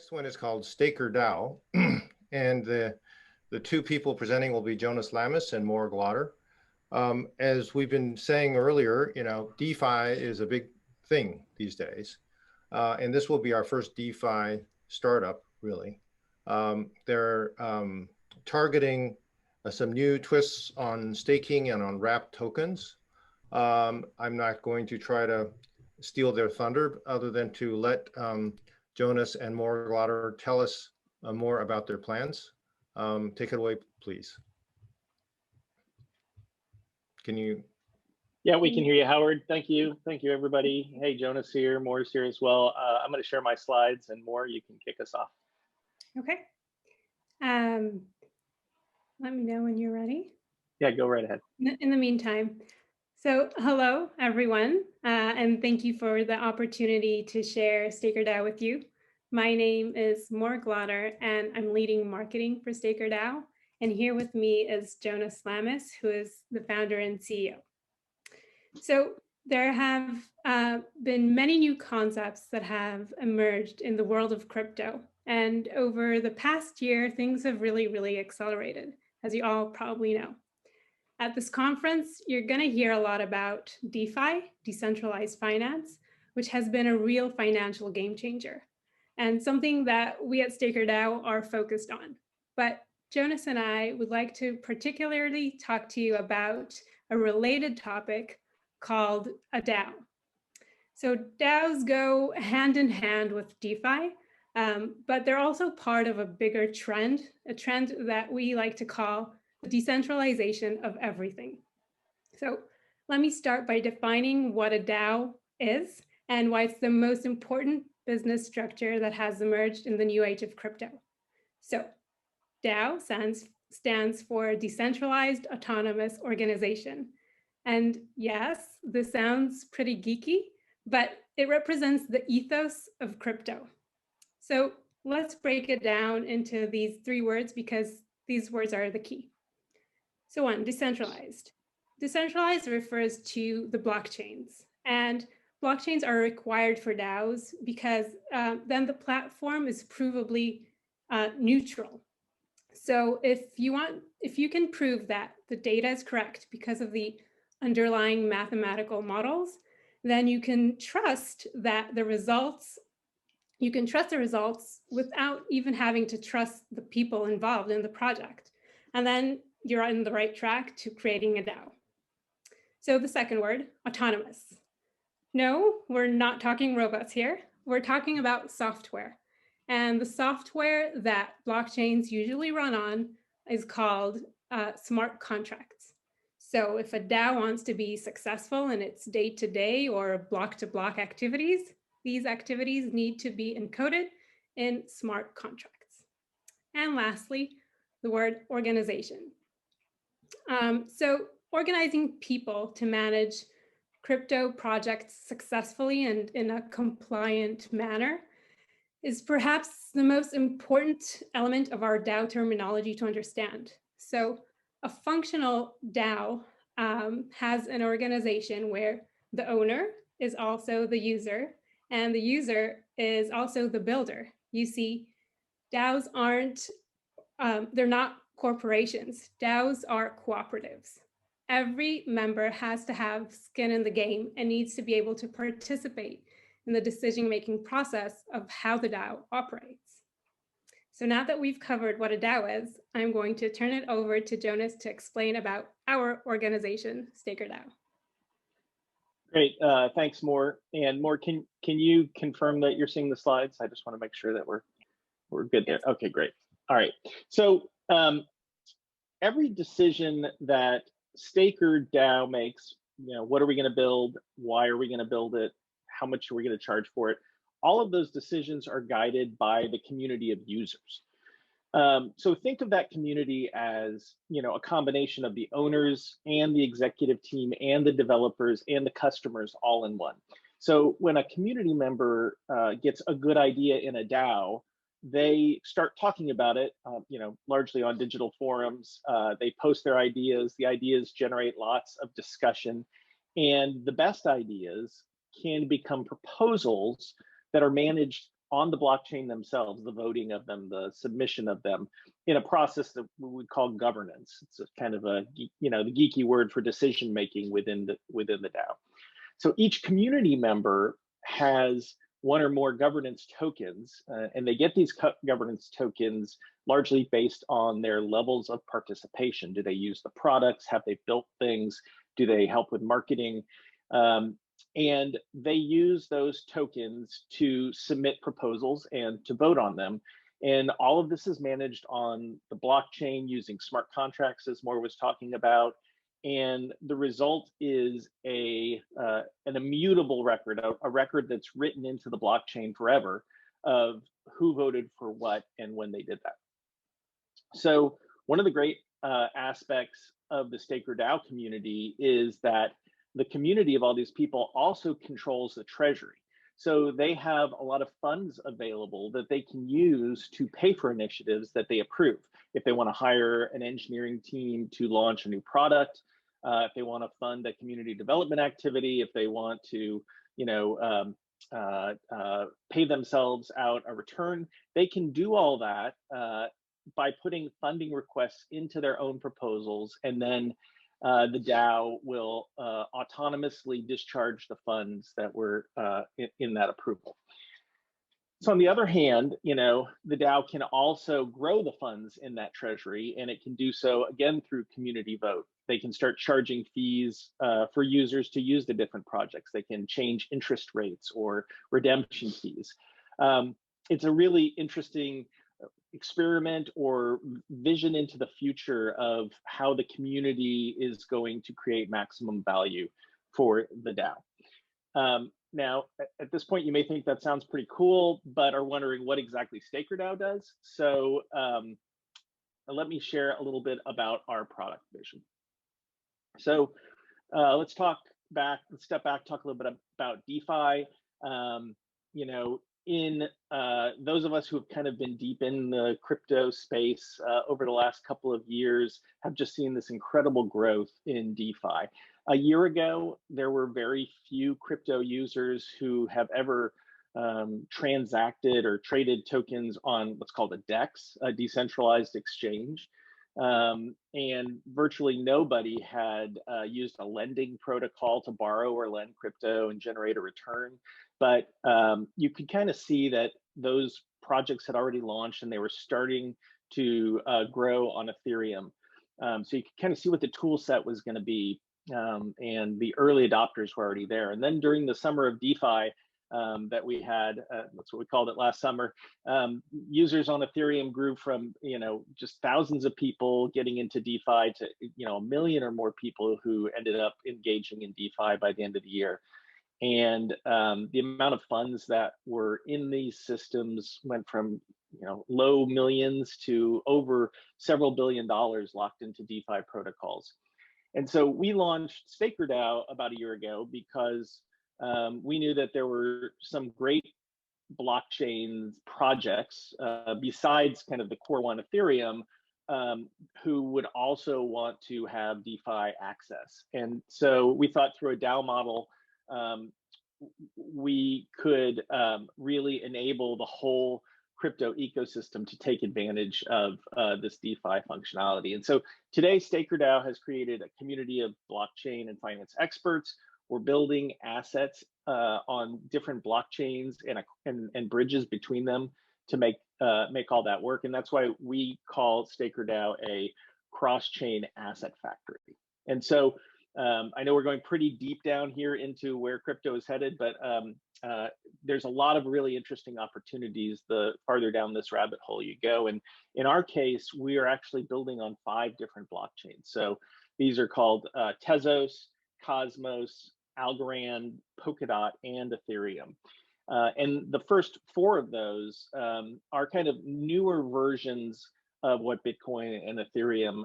Next one is called StakerDAO, and the two people presenting will be Jonas Lamis and Glotter. As we've been saying earlier, DeFi is a big thing these days, and this will be our first DeFi startup, really. They're targeting some new twists on staking and on wrapped tokens. I'm not going to try to steal their thunder other than to let Jonas and Glotter tell us more about their plans. Take it away, please. Can you? Yeah, we can hear you, Howard. Thank you. Thank you, everybody. Hey, Jonas here, Moore's here as well. I'm going to share my slides, and Moore, you can kick us off. Okay. Let me know when you're ready. Yeah, go right ahead. In the meantime, so hello, everyone, and thank you for the opportunity to share StakerDAO with you. My name is Glotter, and I'm leading marketing for StakerDAO. And here with me is Jonas Lamis, who is the founder and CEO. So there have been many new concepts that have emerged in the world of crypto. And over the past year, things have really accelerated, as you all probably know. At this conference, you're going to hear a lot about DeFi, decentralized finance, which has been a real financial game changer and something that we at StakerDAO are focused on. But Jonas and I would like to particularly talk to you about a related topic called a DAO. So DAOs go hand in hand with DeFi, but they're also part of a bigger trend, a trend that we like to call the decentralization of everything. So let me start by defining what a DAO is and why it's the most important business structure that has emerged in the new age of crypto. So DAO stands for Decentralized Autonomous Organization. And yes, this sounds pretty geeky, but it represents the ethos of crypto. So let's break it down into these three words because these words are the key. So one, decentralized. Decentralized refers to the blockchains, and blockchains are required for DAOs because then the platform is provably neutral. So if you can prove that the data is correct because of the underlying mathematical models, then you can trust that the results, without even having to trust the people involved in the project. And then you're on the right track to creating a DAO. So the second word, autonomous. No, we're not talking robots here. We're talking about software. And the software that blockchains usually run on is called smart contracts. So if a DAO wants to be successful in its day-to-day or block-to-block activities, these activities need to be encoded in smart contracts. And lastly, the word organization. So organizing people to manage crypto projects successfully and in a compliant manner is perhaps the most important element of our DAO terminology to understand. So a functional DAO has an organization where the owner is also the user, and the user is also the builder. You see, DAOs aren't, they're not corporations. DAOs are cooperatives. Every member has to have skin in the game and needs to be able to participate in the decision-making process of how the DAO operates. So now that we've covered what a DAO is, I'm going to turn it over to Jonas to explain about our organization, StakerDAO. Great, thanks, Moore. And Moore, can you confirm that you're seeing the slides? I just want to make sure that we're good there. Okay, great. All right. So every decision that StakerDAO makes, what are we going to build? Why are we going to build it? How much are we going to charge for it? All of those decisions are guided by the community of users. So think of that community as, a combination of the owners and the executive team and the developers and the customers all in one. So when a community member gets a good idea in a DAO, they start talking about it, largely on digital forums. They post their ideas. The ideas generate lots of discussion, and the best ideas can become proposals that are managed on the blockchain themselves, the voting of them, the submission of them, in a process that we would call governance. It's a kind of a, the geeky word for decision making within the DAO. So each community member has one or more governance tokens, and they get these governance tokens largely based on their levels of participation. Do they use the products? Have they built things? Do they help with marketing? And they use those tokens to submit proposals and to vote on them. And all of this is managed on the blockchain using smart contracts, as Moore was talking about. And the result is an immutable record, a record that's written into the blockchain forever of who voted for what and when they did that. So one of the great aspects of the StakerDAO community is that the community of all these people also controls the treasury. So they have a lot of funds available that they can use to pay for initiatives that they approve. If they want to hire an engineering team to launch a new product, if they want to fund a community development activity, if they want to, pay themselves out a return, they can do all that by putting funding requests into their own proposals, and then the DAO will autonomously discharge the funds that were in that approval. So on the other hand, the DAO can also grow the funds in that treasury, and it can do so again through community vote. They can start charging fees for users to use the different projects. They can change interest rates or redemption fees. It's a really interesting experiment or vision into the future of how the community is going to create maximum value for the DAO. Now, at this point, you may think that sounds pretty cool, but are wondering what exactly StakerDAO does. So let me share a little bit about our product vision. So let's step back, talk a little bit about DeFi. Those of us who have kind of been deep in the crypto space over the last couple of years have just seen this incredible growth in DeFi. A year ago, there were very few crypto users who have ever transacted or traded tokens on what's called a DEX, a decentralized exchange. And virtually nobody had used a lending protocol to borrow or lend crypto and generate a return. But you could kind of see that those projects had already launched and they were starting to grow on Ethereum. So you could kind of see what the tool set was going to be, and the early adopters were already there. And then during the summer of DeFi that we had, that's what we called it last summer, users on Ethereum grew from just thousands of people getting into DeFi to 1 million or more people who ended up engaging in DeFi by the end of the year. And the amount of funds that were in these systems went from low millions to over several $1 billion locked into DeFi protocols. And so we launched StakerDAO about a year ago because we knew that there were some great blockchain projects besides kind of the core one, Ethereum, who would also want to have DeFi access. And so we thought through a DAO model, we could really enable the whole crypto ecosystem to take advantage of this DeFi functionality. And so today, StakerDAO has created a community of blockchain and finance experts. We're building assets on different blockchains and bridges between them to make all that work. And that's why we call StakerDAO a cross-chain asset factory. And so I know we're going pretty deep down here into where crypto is headed, but there's a lot of really interesting opportunities the farther down this rabbit hole you go. And in our case, we are actually building on 5 different blockchains. So these are called Tezos, Cosmos, Algorand, Polkadot, and Ethereum. And the first 4 of those are kind of newer versions of what Bitcoin and Ethereum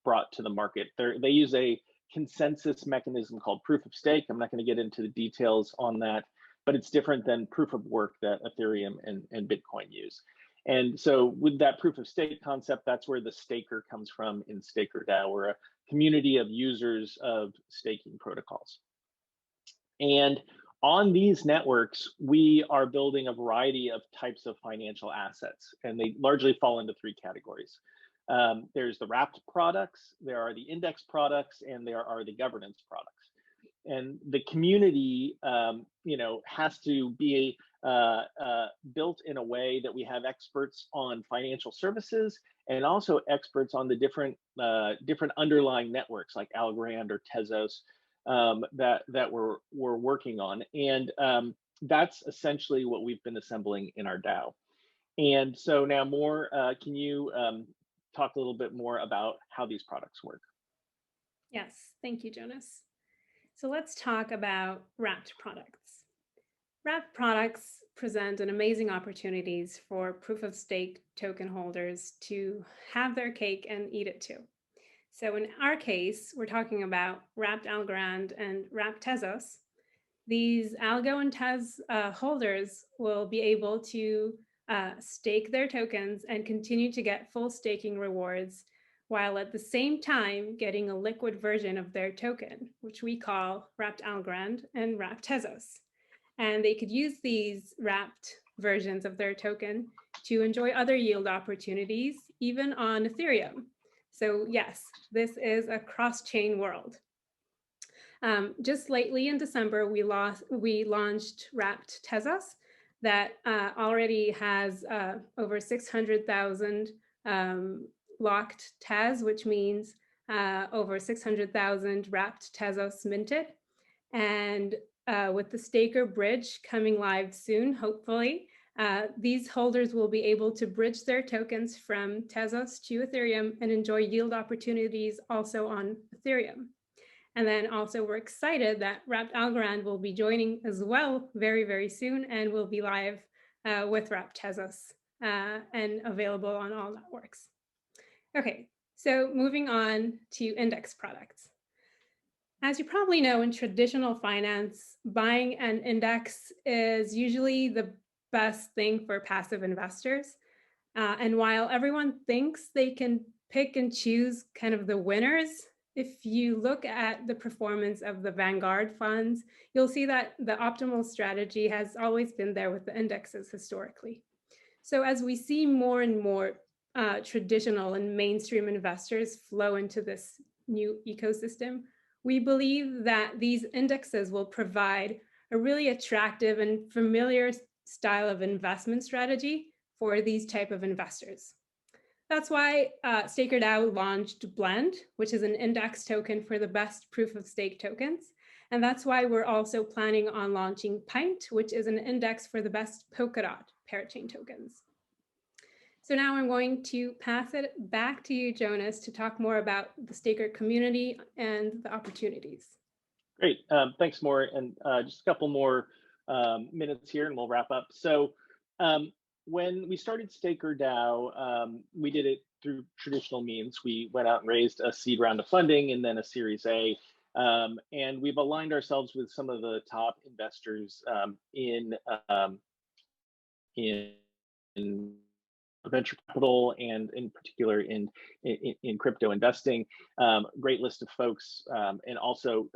brought to the market. They use a consensus mechanism called proof of stake. I'm not going to get into the details on that, but it's different than proof of work that Ethereum and Bitcoin use. And so with that proof of stake concept, that's where the staker comes from in StakerDAO. We're a community of users of staking protocols. And On these networks, we are building a variety of types of financial assets, and they largely fall into three categories. There's the wrapped products, there are the index products, and there are the governance products. And the community, has to be built in a way that we have experts on financial services and also experts on the different underlying networks like Algorand or Tezos that we're working on. And that's essentially what we've been assembling in our DAO. And so now, can you talk a little bit more about how these products work? Yes, thank you, Jonas. So let's talk about wrapped products. Wrapped products present an amazing opportunities for proof of stake token holders to have their cake and eat it too. So in our case, we're talking about wrapped Algorand and wrapped Tezos. These Algo and Tez holders will be able to stake their tokens and continue to get full staking rewards, while at the same time getting a liquid version of their token, which we call wrapped Algorand and wrapped Tezos. And they could use these wrapped versions of their token to enjoy other yield opportunities, even on Ethereum. So yes, this is a cross-chain world. Just lately in December, we launched wrapped Tezos that already has over 600,000 locked Tez, which means over 600,000 wrapped Tezos minted. And with the Staker bridge coming live soon, hopefully, these holders will be able to bridge their tokens from Tezos to Ethereum and enjoy yield opportunities also on Ethereum. And then also we're excited that wrapped Algorand will be joining as well very, very soon and will be live with wrapped Tezos and available on all networks. Okay, so moving on to index products. As you probably know, in traditional finance, buying an index is usually the best thing for passive investors. And while everyone thinks they can pick and choose kind of the winners, if you look at the performance of the Vanguard funds, you'll see that the optimal strategy has always been there with the indexes historically. So as we see more and more traditional and mainstream investors flow into this new ecosystem, we believe that these indexes will provide a really attractive and familiar style of investment strategy for these type of investors. That's why StakerDAO launched Blend, which is an index token for the best proof of stake tokens. And that's why we're also planning on launching Pint, which is an index for the best Polkadot parachain tokens. So now I'm going to pass it back to you, Jonas, to talk more about the Staker community and the opportunities. Great, thanks, Moore. And just a couple more minutes here and we'll wrap up. So when we started StakerDAO, we did it through traditional means. We went out and raised a seed round of funding and then a Series A. And we've aligned ourselves with some of the top investors in venture capital and in particular in crypto investing. Great list of folks, and also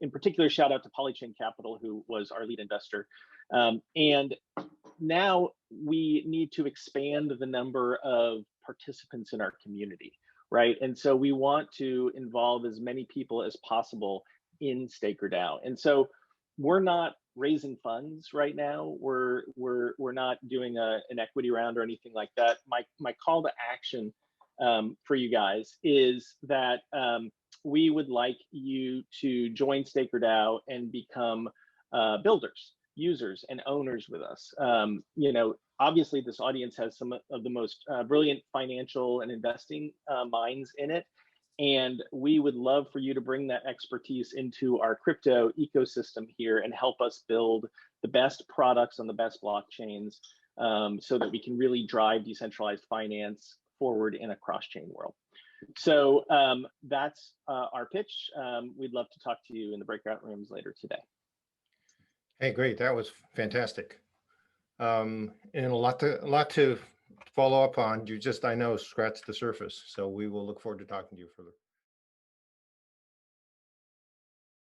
in particular shout out to Polychain Capital, who was our lead investor. And now we need to expand the number of participants in our community, right? And so we want to involve as many people as possible in StakerDAO. And so we're not raising funds right now. We're not doing an equity round or anything like that. My call to action for you guys is that we would like you to join StakerDAO and become builders, users, and owners with us. Obviously this audience has some of the most brilliant financial and investing minds in it. And we would love for you to bring that expertise into our crypto ecosystem here and help us build the best products on the best blockchains so that we can really drive decentralized finance forward in a cross-chain world. So that's our pitch. We'd love to talk to you in the breakout rooms later today. Hey, great. That was fantastic. And a lot to follow up on. You just, I know, scratched the surface. So we will look forward to talking to you further.